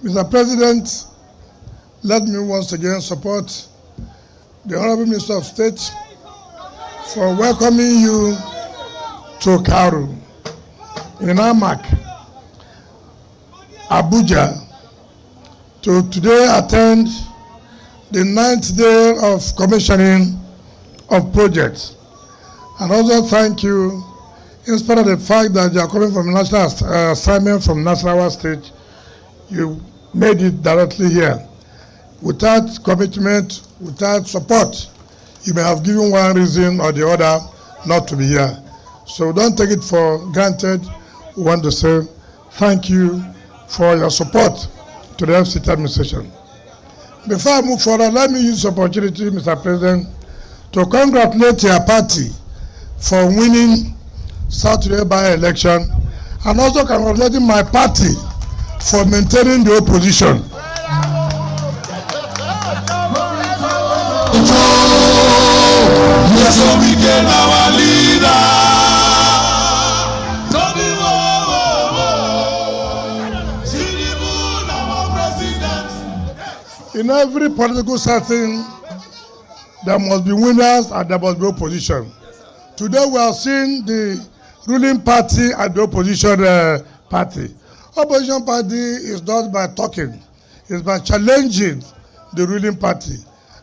Mr. President, let me once again support the Honorable Minister of State for welcoming you to Karu in Amak, Abuja, to today attend the 9th day of commissioning of projects. And also thank you, in spite of the fact that you are coming from a national assignment from Nasarawa State, you made it directly here. Without commitment, without support, you may have given one reason or the other not to be here. So don't take it for granted. We want to say thank you for your support to the FCT administration. Before I move forward, let me use this opportunity, Mr. President, to congratulate your party for winning Saturday by-election, and also congratulating my party for maintaining the opposition. Yes, so we get our leader. Tinubu, our president. In every political setting, there must be winners and there must be opposition. Today we are seeing the ruling party and the opposition party. Opposition party is not by talking, it's by challenging the ruling party.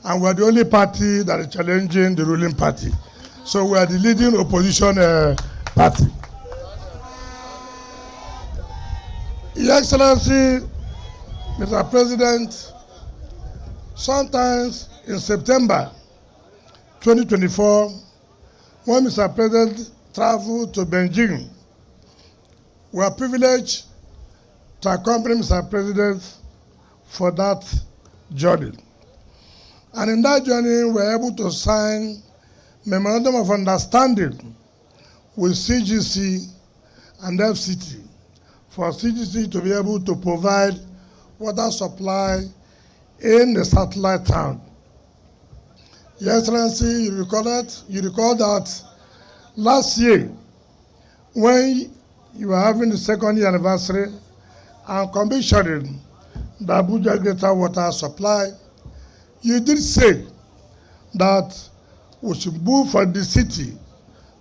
And we are the only party that is challenging the ruling party. So we are the leading opposition party. Your Excellency, Mr. President, sometimes in September 2024, when Mr. President traveled to Beijing, we are privileged to accompany Mr. President for that journey. And in that journey, we were able to sign Memorandum of Understanding with CGC and FCT for CGC to be able to provide water supply in the satellite town. Your Excellency, you recall that last year, when you were having the 2nd year anniversary and commissioning the Abuja Greater Water Supply, you did say that we should move from the city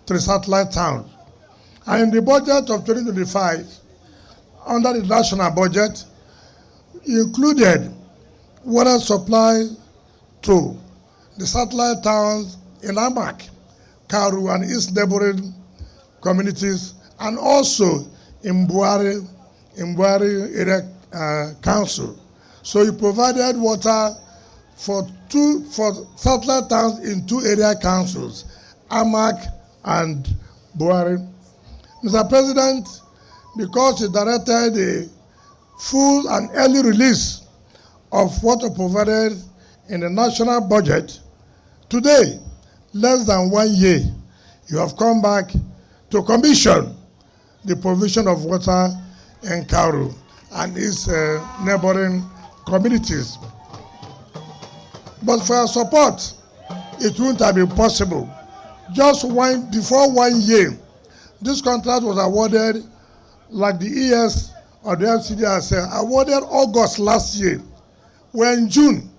to the satellite town. And in the budget of 2025, under the national budget, included water supply to the satellite towns in Amak, Karu, and its neighboring communities, and also in Buhari area council. So you provided water for satellite towns in 2 area councils, Amak and Buhari. Mr. President, because you directed a full and early release of water provided in the national budget, today, less than 1 year, you have come back to commission the provision of water in Karu and its neighboring communities. But for your support, it wouldn't have been possible. Just before 1 year, this contract was awarded, like the ES or the FCD has awarded August last year. We're in June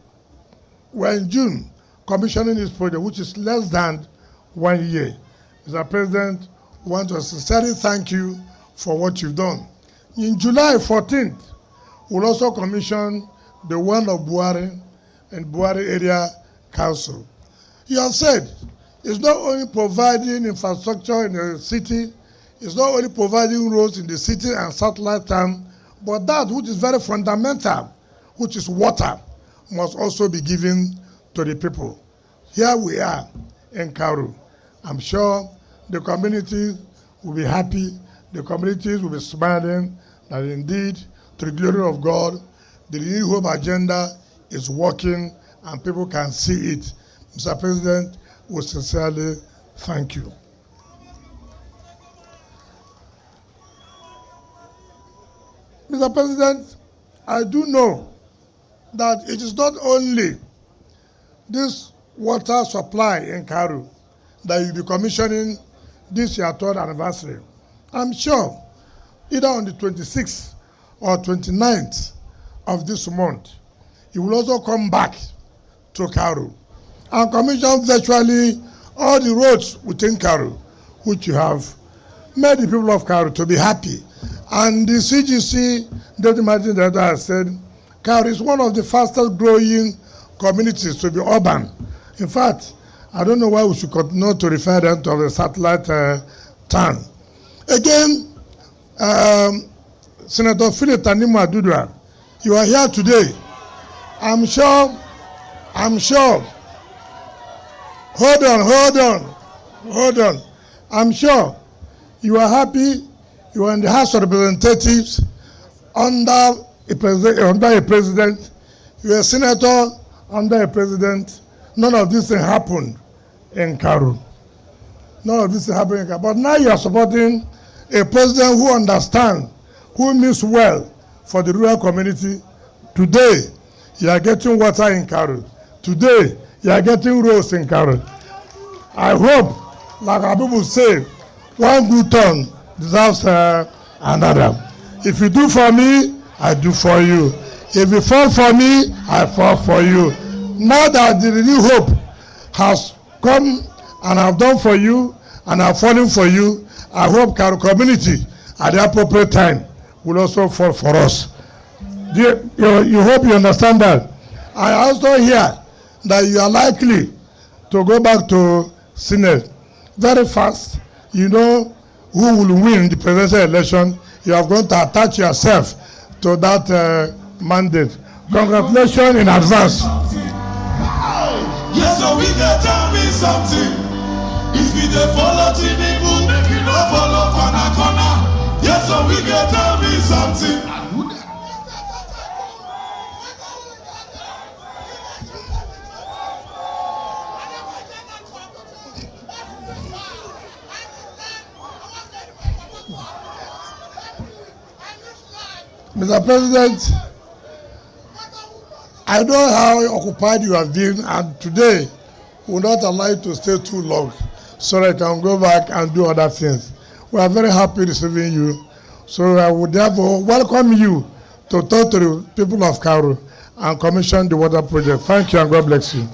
commissioning this project, which is less than 1 year. Mr. President, we want to sincerely thank you for what you've done. In July 14th, we'll also commission the one of Buhari and Buhari Area Council. You have said it's not only providing infrastructure in the city, it's not only providing roads in the city and satellite town, but that which is very fundamental, which is water, must also be given to the people. Here we are in Karu. I'm sure the community will be happy, the communities will be smiling, that indeed, to the glory of God, the New Hope agenda is working and people can see it. Mr. President, we sincerely thank you. Mr. President, I do know that it is not only this water supply in Karu that you'll be commissioning this year 3rd anniversary. I'm sure either on the 26th or 29th of this month, you will also come back to Karu and commission virtually all the roads within Karu, which you have made the people of Karu to be happy. And the CGC, Deputy Managing Director, has said Karu is one of the fastest growing communities to be urban. In fact, I don't know why we should continue to refer them to the satellite town. Again, Senator Philip Tanimu Adudua, you are here today. I'm sure. Hold on. I'm sure you are happy. You are in the House of Representatives under a president. You are a senator under a president. None of this thing happened in Karu. But now you are supporting a president who understands, who means well for the rural community. Today, you are getting water in Karu. Today, you are getting roads in Karu. I hope, like our people say, one good turn deserves another. If you do for me, I do for you. If you fall for me, I fall for you. Now that the new hope has come and I've done for you and I've fallen for you, I hope Karu community at the appropriate time will also fall for us. You hope you understand that. I also hear that you are likely to go back to Senate very fast. You know who will win the presidential election. You are going to attach yourself to that mandate. Congratulations in advance. Yes, so we can tell me something. If we dey follow Tinubu, make you no follow corner. Yes, so we can tell me something. Mr. President, I know how occupied you have been, and today we will not allow you to stay too long so that I can go back and do other things. We are very happy receiving you, so I would therefore welcome you to talk to the people of Karu and commission the water project. Thank you and God bless you.